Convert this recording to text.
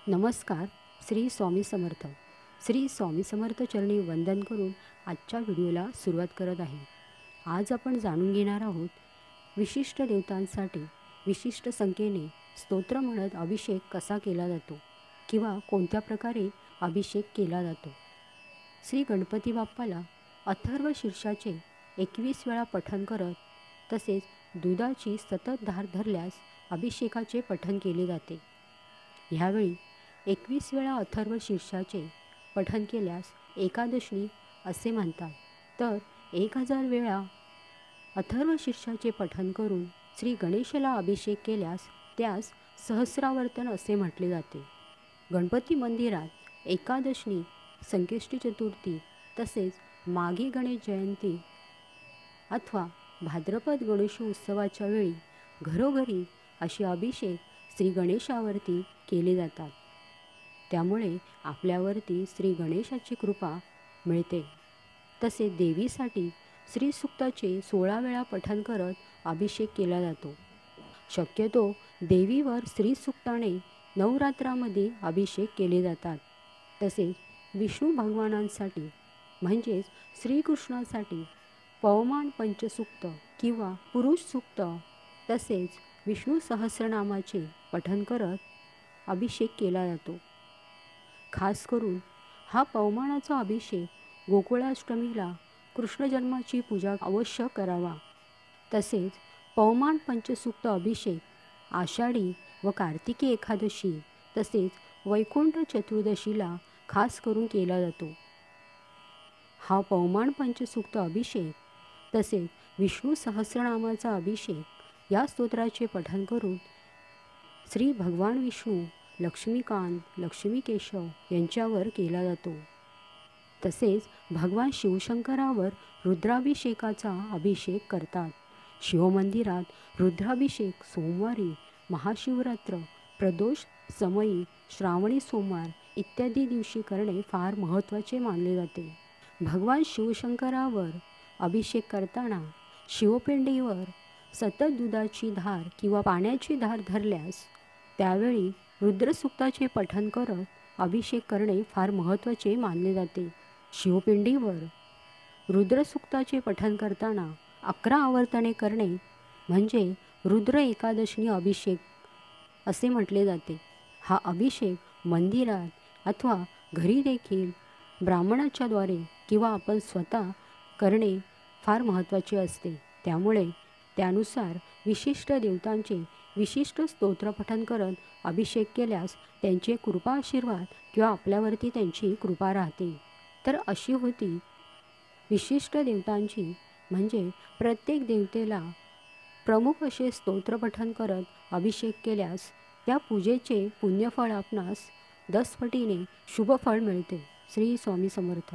नमस्कार. श्री स्वामी समर्थ. श्री स्वामी समर्थ चरणी वंदन करून आजच्या व्हिडिओला सुरुवात करत आहे. आज आपण जाणून घेणार आहोत विशिष्ट देवतांसाठी विशिष्ट संख्येने स्तोत्र म्हणत अभिषेक कसा केला जातो किंवा कोणत्या प्रकारे अभिषेक केला जातो. श्री गणपती बाप्पाला अथर्व शीर्षाचे 21 वेळा पठण करत तसेच दुधाची सतत धार धरल्यास अभिषेकाचे पठण केले जाते. ह्यावेळी 21 वेळा अथर्व शीर्षाचे पठण केल्यास एकादशनी असे म्हणतात. तर 1000 वेळा अथर्व शीर्षाचे पठण करून श्री गणेशाला अभिषेक केल्यास त्यास सहस्रावर्तन असे म्हटले जाते. गणपती मंदिरात एकादशनी, संकष्टी चतुर्थी तसेच माघी गणेश जयंती अथवा भाद्रपद गणेशोत्सवाच्या वेळी घरोघरी असे अभिषेक श्री गणेशावरती केले जातात. त्यामुळे आपल्यावरती श्री गणेशाची कृपा मिळते. तसे देवीसाठी श्री सूक्ताचे 16 वेळा पठण करत अभिषेक केला जातो. शक्यतो देवीवर श्री सूक्ताने नवरात्रामध्ये अभिषेक केले जातात. तसेच विष्णू भगवानांसाठी म्हणजेच श्रीकृष्णासाठी पवमान पंचसूक्त किंवा पुरुष सूक्त तसेच विष्णू सहस्रनामाचे पठण करत अभिषेक केला जातो. खास करून हा पवमानाचा अभिषेक गोकुळाष्टमीला कृष्ण जन्माची पूजा अवश्य करावा. तसेच पवमान पंचसूक्त अभिषेक आषाढी व कार्तिकी एकादशी तसेच वैकुंठ चतुर्दशीला खास करून केला जातो. हा पवमान पंचसूक्त अभिषेक तसेच विष्णू सहस्रनामाचा अभिषेक या स्तोत्राचे पठण करून श्री भगवान विष्णू, लक्ष्मीकांत, लक्ष्मीकेशव यांच्यावर केला जातो. तसेच भगवान शिवशंकरावर रुद्राभिषेकाचा अभिषेक करतात. शिवमंदिरात रुद्राभिषेक सोमवारी, महाशिवरात्र, प्रदोष समयी, श्रावणी सोमवार इत्यादी दिवशी करणे फार महत्त्वाचे मानले जाते. भगवान शिवशंकरावर अभिषेक करताना शिवपिंडीवर सतत दुधाची धार किंवा पाण्याची धार धरल्यास त्यावेळी रुद्रसूक्ताचे पठण करत अभिषेक करणे फार महत्त्वाचे मानले जाते. शिवपिंडीवर रुद्रसूक्ताचे पठण करताना 11 आवर्तने करणे म्हणजे रुद्र एकादशनी अभिषेक असे म्हटले जाते. हा अभिषेक मंदिरात अथवा घरी देखील ब्राह्मणाच्या द्वारे किंवा आपण स्वतः करणे फार महत्त्वाचे असते. त्यामुळे त्यानुसार विशिष्ट देवतांचे विशिष्ट स्तोत्र पठण करत अभिषेक केल्यास त्यांचे कृपा आशीर्वाद किंवा आपल्यावरती त्यांची कृपा राहते. तर अशी होती विशिष्ट देवतांची म्हणजे प्रत्येक देवतेला प्रमुख असे स्तोत्र पठण करत अभिषेक केल्यास त्या पूजेचे पुण्यफळ आपणास 10 पटीने शुभफळ मिळते. श्री स्वामी समर्थ.